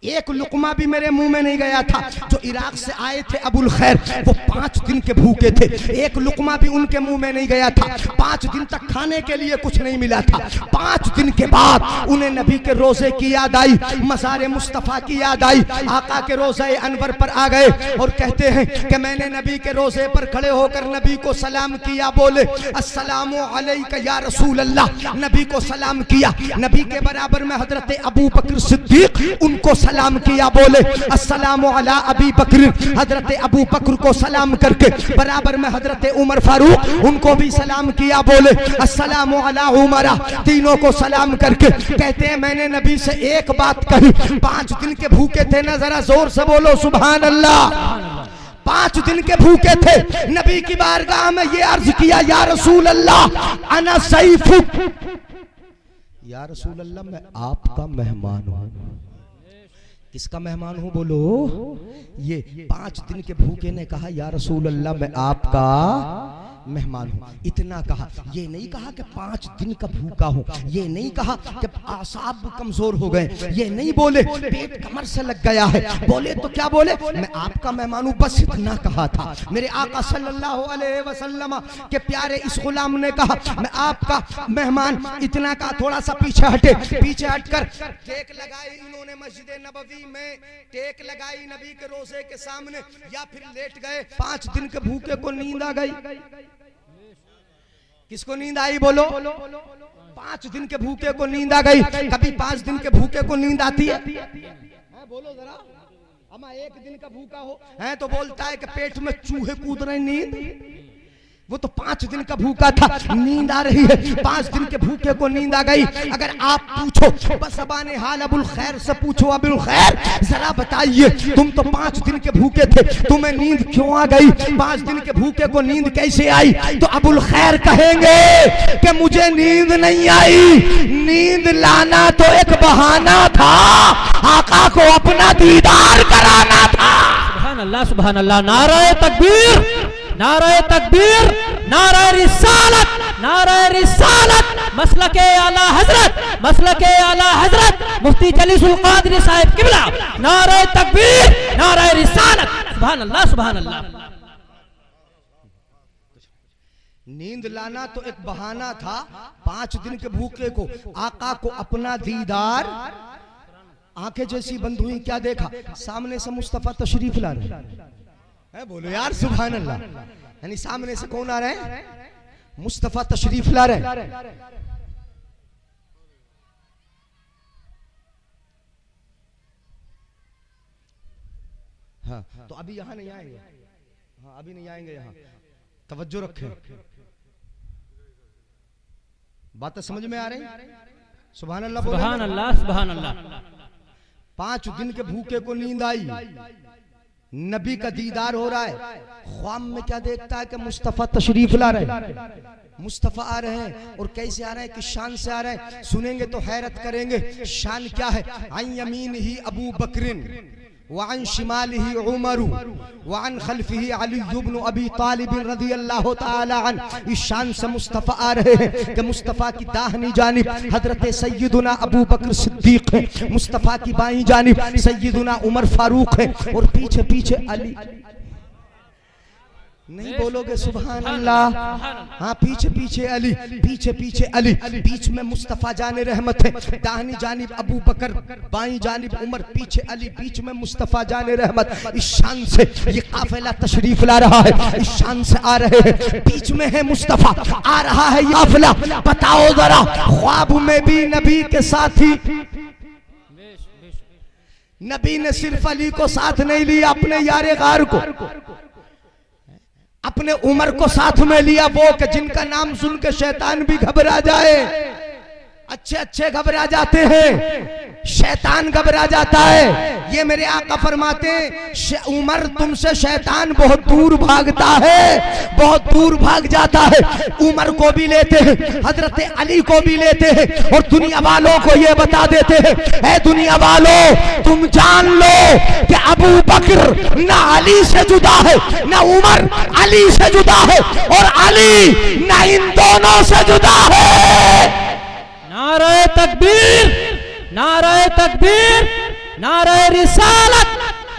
एक लुकमा भी मेरे मुंह में नहीं गया था। जो इराक से आए थे अबुल खैर, वो 5 दिन के भूखे थे, एक लुकमा भी उनके मुंह में नहीं गया था। 5 दिन तक खाने के लिए कुछ नहीं मिला था। 5 दिन के बाद उन्हें नबी के रोजे की याद आई, मज़ार मुस्तफ़ा की याद आई, आका के रोज़े अनवर पर आ गए और कहते हैं कि मैंने नबी के रोजे पर खड़े होकर नबी को सलाम किया, बोले अस्सलामु अलैका या रसूल अल्लाह, नबी को सलाम किया। नबी के बराबर में हजरत अबू बकर सिद्दीक, उनको सलाम किया, बोले अस्सलामु अला अबी बकर, हजरत अबू बकर को सलाम करके बराबर में हजरत उमर फारूक, उनको भी सलाम किया, बोले अस्सलामु अला उमरा, तीनों को सलाम करके कहते हैं मैंने नबी से एक बात कही। 5 दिन के भूखे थे ना, जरा जोर से बोलो सुभान अल्लाह। 5 दिन के भूखे थे, नबी की बारगाह में ये अर्ज किया, या रसूल अल्लाह अना सैफुक, या रसूल अल्लाह मैं आपका मेहमान हूँ। किसका मेहमान हूं? बोलो। ये 5 दिन के भूखे ने कहा या रसूल अल्लाह मैं आपका मेहमान हूं। इतना कहा, ये नहीं कहा कि 5 दिन का भूखा हूं, ये नहीं कहा कि आसाब कमजोर हो गए, ये नहीं बोले पेट कमर से लग गया है, बोले तो क्या बोले? मैं आपका मेहमान हूं, बस इतना कहा था। मेरे आका सल्लल्लाहु अलैहि वसल्लम के प्यारे इस गुलाम ने कहा मैं आपका मेहमान, इतना कहा। थोड़ा सा पीछे हटे, पीछे हटकर टेक लगाई इन्होंने मस्जिद नबवी में, टेक लगाई नबी के रोजे के सामने, या फिर लेट गए। 5 दिन के भूखे को नींद आ गई। किसको नींद आई? बोलो। 5 दिन के भूखे को नींद आ गई। कभी 5 दिन के भूखे को नींद आती है? बोलो जरा। अमा 1 दिन का भूखा हो है तो बोलता है कि पेट में चूहे कूद रहे, नींद। वो तो 5 दिन का भूखा था, नींद आ रही है। 5 दिन के भूखे को नींद आ गई। अगर आप पूछो बस अबाने हाल अबुल खैर से पूछो, अबुल खैर जरा बताइए तुम तो 5 दिन के भूखे थे, तुम्हें नींद क्यों आ गई? 5 दिन के भूखे को नींद कैसे आई? तो अबुल खैर कहेंगे कि मुझे नींद नहीं आई, नींद लाना तो एक बहाना था, आका को अपना दीदार कराना था। सुभान अल्लाह, सुभान अल्लाह। नारे तकबीर, नारे तकबीर, नारे रिसालत, नारे रिसालत, मसलके आला हजरत, मसलके आला हजरत मुफ्ती जलीसुल कादरी साहिब किबला, नारे तकबीर, नारे रिसालत। सुभान अल्लाह, सुभान अल्लाह। नींद लाना तो एक बहाना था, 5 दिन के भूखे को आका को अपना दीदार। आंखें जैसी बंद हुई, क्या देखा? सामने से मुस्तफा तशरीफ ला रहे है। बोलो यार सुभान अल्लाह। यानी सामने से कौन आ रहे हैं? मुस्तफा तशरीफ ला रहे। हाँ तो अभी यहाँ नहीं आएंगे, हाँ अभी नहीं आएंगे यहाँ, तवज्जो रखें, बातें समझ में आ रही? सुभान अल्लाह, सुभान अल्लाह, सुभान अल्लाह। 5 दिन के भूखे को नींद आई, नबी का दीदार हो रहा है, ख्वाब में क्या देखता है कि मुस्तफा तशरीफ ला रहे हैं, मुस्तफा आ रहे हैं, और कैसे आ रहे हैं, किस शान से आ रहे हैं, सुनेंगे तो हैरत करेंगे। शान क्या है? अन यमीन ही अबू बकरिन वअन शिमालिही उमर वअन खल्फिही अली इब्न अबी तालिब रज़ियल्लाहु तआला अन्हु। इस शान से मुस्तफा आ रहे हैं कि मुस्तफा की दाहिनी जानिब हजरत सैयदुना अबू बकर सिद्दीक है, मुस्तफा की बाईं जानिब सैयदुना उमर फारूक है, और पीछे पीछे अली। नहीं बोलोगे सुभान अल्लाह? हाँ, पीछे पीछे अली, पीछे पीछे अली, बीच में मुस्तफा जाने रहमत है, दाहिनी जानिब अबू बकर, बाईं जानिब उमर, पीछे अली, बीच में मुस्तफा जाने रहमत। इस शान से ये काफिला तशरीफ ला रहा है, इस शान से आ रहे हैं, बीच में है मुस्तफा, आ रहा है काफिला। बताओ जरा, ख्वाब में भी नबी के साथी, नबी ने सिर्फ अली को साथ नहीं लिया, अपने यारे गार को, अपने उमर को साथ में लिया, वो कि जिनका नाम सुन के शैतान भी घबरा जाए। अच्छे अच्छे घबरा जाते हैं, शैतान घबरा जाता है। ये मेरे आका फरमाते हैं, उमर तुमसे शैतान बहुत दूर भागता है, बहुत दूर भाग जाता है। उमर को भी लेते हैं, हजरत अली को भी लेते हैं, और दुनिया वालों को ये बता देते हैं, ऐ दुनिया वालों तुम जान लो कि अबू बकर ना अली से जुदा है, ना उमर अली से जुदा है, और अली ना इन दोनों से जुदा है। नारे तकबीर, नारे तकबीर, नारे रिसालत,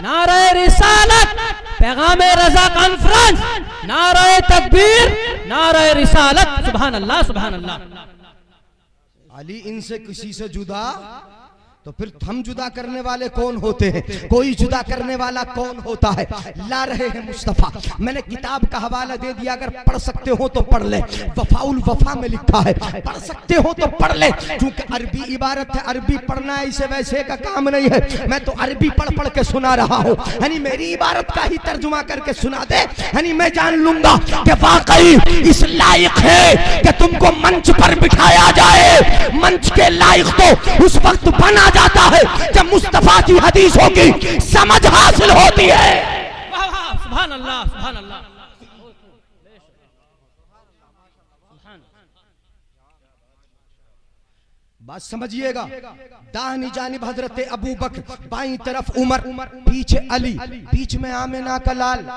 नारे रिसालत, पैगामे रजा कॉन्फ्रेंस, नारे तकबीर, नारे रिसालत। सुभान अल्लाह, सुभान अल्लाह। अली इनसे किसी से जुदा, तो फिर हम जुदा करने वाले कौन होते हैं? कोई जुदा करने वाला कौन होता है? ला रहे हैं मुस्तफा। मैंने किताब का हवाला दे दिया, अगर पढ़ सकते हो तो पढ़ ले, वफाउल वफा में लिखा है, पढ़ सकते हो तो पढ़ ले, क्योंकि अरबी इबारत है, अरबी पढ़ना ऐसे वैसे का काम नहीं है। मैं तो अरबी पढ़ पढ़ के सुना रहा हूँ, यानी मेरी इबारत का ही तर्जुमा करके सुना दे, यानी मैं जान लूंगा कि वाकई इस लायक है कि तुमको मंच पर बिठाया जाए। मंच के लायक तो उस वक्त बना जाता है जब मुस्तफा की हदीसों की समझ हासिल होती है। सुभान अल्लाह, सुभान अल्लाह। बात समझिएगा, दाहिनी जानिब हजरत अबू बकर, बाईं तरफ उमर, पीछे अली, बीच में आमिना का लाल।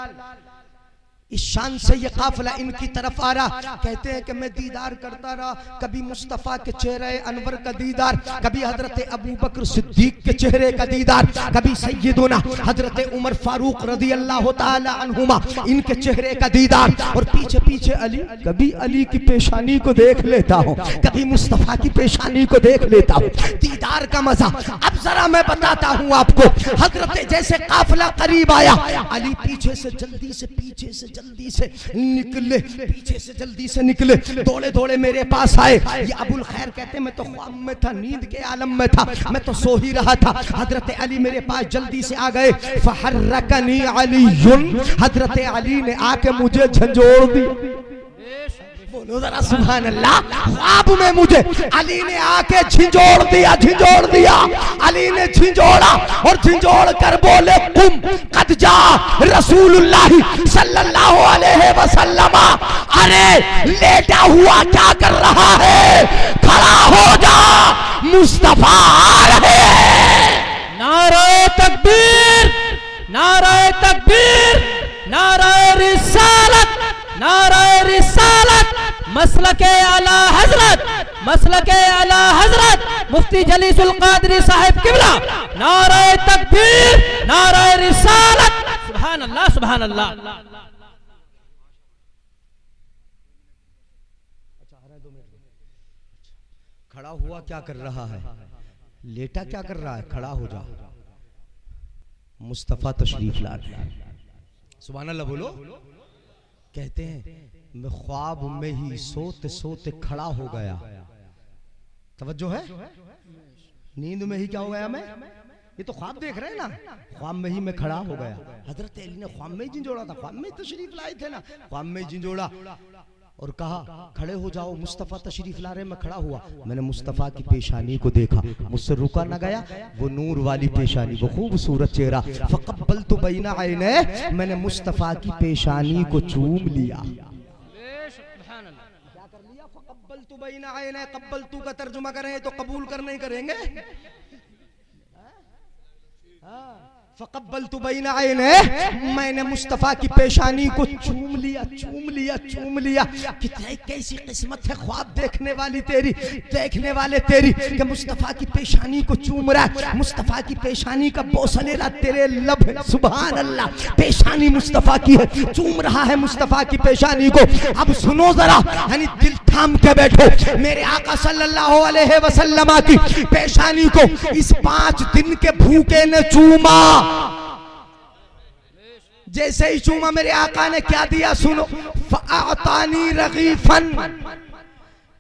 इस शान से ये काफिला इनकी तरफ आ रहा। कहते हैं कि मैं दीदार करता रहा, कभी मुस्तफ़ा के चेहरे अनवर का दीदार, कभी हजरत अबू बकर सिद्दीक के चेहरे का दीदार, कभी सैयदुना हजरत उमर फारूक रज़ी अल्लाह तआला अन्हुमा इनके चेहरे का दीदार, और पीछे पीछे अली। कभी अली की पेशानी को देख लेता हूँ, कभी मुस्तफ़ा की पेशानी को देख लेता हूँ। दीदार का मजा। अब जरा मैं बताता हूँ आपको, हजरत जैसे काफिला करीब आया, अली पीछे से जल्दी से, पीछे से जल्दी से निकले, पीछे से जल्दी से निकले, दौड़े दौड़े मेरे पास आए। ये अबुल खैर कहते मैं तो ख्वाब में था, नींद के आलम में था, मैं तो सो ही रहा था। हजरत अली मेरे पास जल्दी से आ गए। फहर्रकनी अलीयुन, हजरत अली ने आके मुझे झंझोड़ दी। बोलो जरा सुभान अल्लाह। ख्वाब में मुझे अली ने आके झिंझोड़ दिया, झिंझोड़ दिया। अली ने झिंझोड़ा और झिंझोड़ कर बोले, कुम कद जा रसूलुल्लाह सल्लल्लाहु अलैहि वसल्लम। अरे लेटा हुआ क्या कर रहा है? खड़ा हो जा, मुस्तफा आ रहे हैं। नारे तकबीर, नारे तकबीर, नारे रिसालत, नारे रिसालत। मसलके आला हजरत, मसलके आला हजरत मुफ्ती जलीसुल कादरी साहिब किबला। नारे तकबीर, नारे रिसालत। सुभान अल्लाह, सुभान अल्लाह। खड़ा हुआ क्या कर रहा है? लेटा क्या कर रहा है? खड़ा हो जा, मुस्तफा तशरीफ ला रहे हैं। सुभान अल्लाह बोलो। कहते हैं मैं ख्वाब में ही सोते सोते खड़ा हो गया। तवज्जो है? नींद में ही क्या हो गया? मैं ये तो ख्वाब देख रहे हैं ना, ख्वाब में ही मैं खड़ा हो गया। हजरत अली ने ख्वाब में ही झिंझोड़ा था, ख्वाब में ही तशरीफ लाए थे ना, ख्वाब में ही झिंझोड़ा और कहा खड़े हो जाओ, मुस्तफ़ा तशरीफ ला रहे। मैं खड़ा हुआ, मैंने मुस्तफ़ा की पेशानी को देखा, मुझसे रुका ना गया। वो नूर वाली पेशानी, वो खूबसूरत चेहरा। फ़क़ब्बलतु बैना ऐनै, मैंने मुस्तफ़ा की पेशानी को चूम लिया। क्या कर लिया? फ़क़ब्बलतु बैना ऐनै, क़ब्बलतु का तर्जुमा करें तो कबूल कर नहीं करेंगे। फ़क़ब्बलतु बैना ऐनै, मैंने मुस्तफ़ा की पेशानी को चूम लिया, चूम लिया, चूम लिया। कितनी कैसी किस्मत है ख्वाब देखने वाली तेरी, देखने वाले तेरी, कि मुस्तफ़ा की पेशानी को चूम रहा है। मुस्तफ़ा की पेशानी का बोसा ले रहा तेरे लब है। सुभान अल्लाह, पेशानी मुस्तफ़ा की है, चूम रहा है मुस्तफ़ा की पेशानी को। अब सुनो जरा, यानी दिल थाम के बैठो। मेरे आका सल्लल्लाहु अलैहि वसल्लम की पेशानी को इस 5 दिन के भूखे ने चूमा। जैसे ही चूमा, मेरे आका ने क्या दिया सुनो, फ़अतानी रगीफन,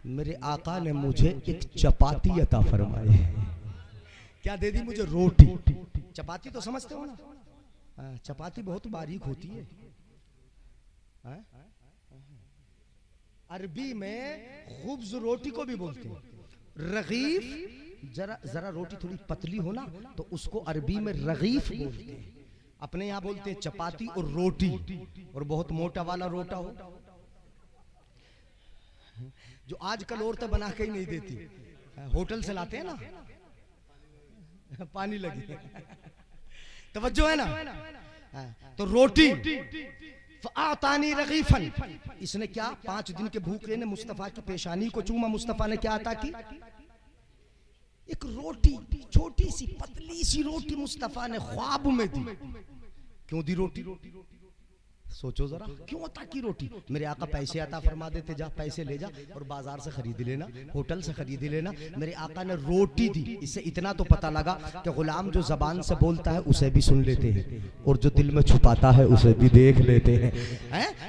मेरे आका ने मुझे एक चपाती अता फरमाई। क्या दे दी मुझे? रोटी। चपाती तो समझते हो ना, चपाती बहुत बारीक होती है। अरबी में खुब्ज रोटी को भी बोलते हैं। रगीफ, जरा रोटी थोड़ी पतली हो ना तो उसको अरबी में रगीफ बोलते हैं। अपने यहाँ बोलते हैं चपाती और रोटी, और बहुत मोटा वाला रोटा हो, जो आजकल औरतें बना के ही नहीं देती, होटल से लाते हैं ना, पानी लगी। तवज्जो है ना। तो रोटी, फ़अतानी रगीफन, इसने क्या, 5 दिन के भूखे ने मुस्तफ़ा की पेशानी को चूमा। मुस्तफ़ा ने क्या अता की? एक रोटी, छोटी सी पतली सी रोटी मुस्तफ़ा ने ख्वाब में दी। क्यों दी रोटी? सोचो जरा, क्यों अता की रोटी? मेरे आका पैसे अता फरमा देते, जा पैसे ले जा और बाजार से खरीद लेना, होटल से खरीद लेना। मेरे आका ने रोटी दी। इससे इतना तो पता लगा कि गुलाम जो जबान से बोलता है उसे भी सुन लेते हैं, और जो दिल में छुपाता है उसे भी देख लेते हैं।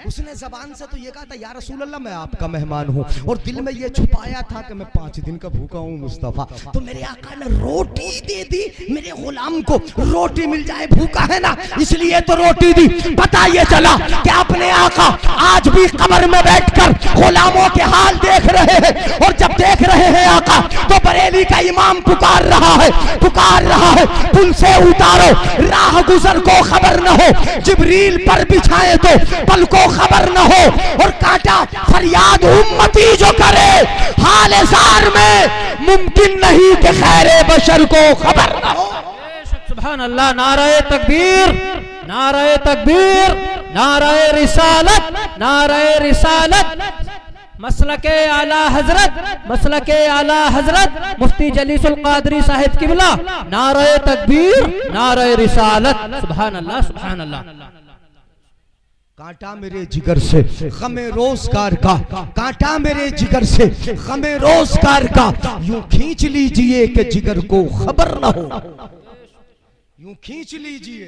उसने जबान से तो ये कहा था, या रसूल अल्लाह मैं आपका मेहमान हूँ, और दिल में ये छुपाया था कि मैं 5 दिन का भूखा हूँ मुस्तफ़ा। तो मेरे आका ने रोटी दे दी, मेरे गुलाम को रोटी मिल जाए, भूखा है ना, इसलिए तो रोटी दी। पता ये चला कि अपने आका आज भी कब्र में बैठकर गुलामों के हाल देख रहे हैं, और जब देख रहे हैं आका तो बरेली का इमाम पुकार रहा है, पुकार रहा है, पुल से उतारो, राह गुजर को खबर न हो, जिब्रील पर बिछाए तो पल को खबर न हो, और कांटा फरियाद उम्मती जो करे हाल जार में, मुमकिन नहीं कि खैरे बशर को खबर न हो। सुभान अल्लाह, नाराए तकबीर, नाराए तकबीर, नाराए रिसालत, नाराए रिसालत। मसलके आला हजरत, मसलके आला हजरत मुफ्ती जलीसुल कादरी साहिब किबला, नाराए तकबीर, नाराए रिसालत। सुभान अल्लाह, सुभान अल्लाह। कांटा मेरे जिगर से गमे रोजगार का, कांटा मेरे जिगर से गमे रोजगार का, यूं खींच लीजिए कि जिगर को खबर न हो, यूं खींच लीजिए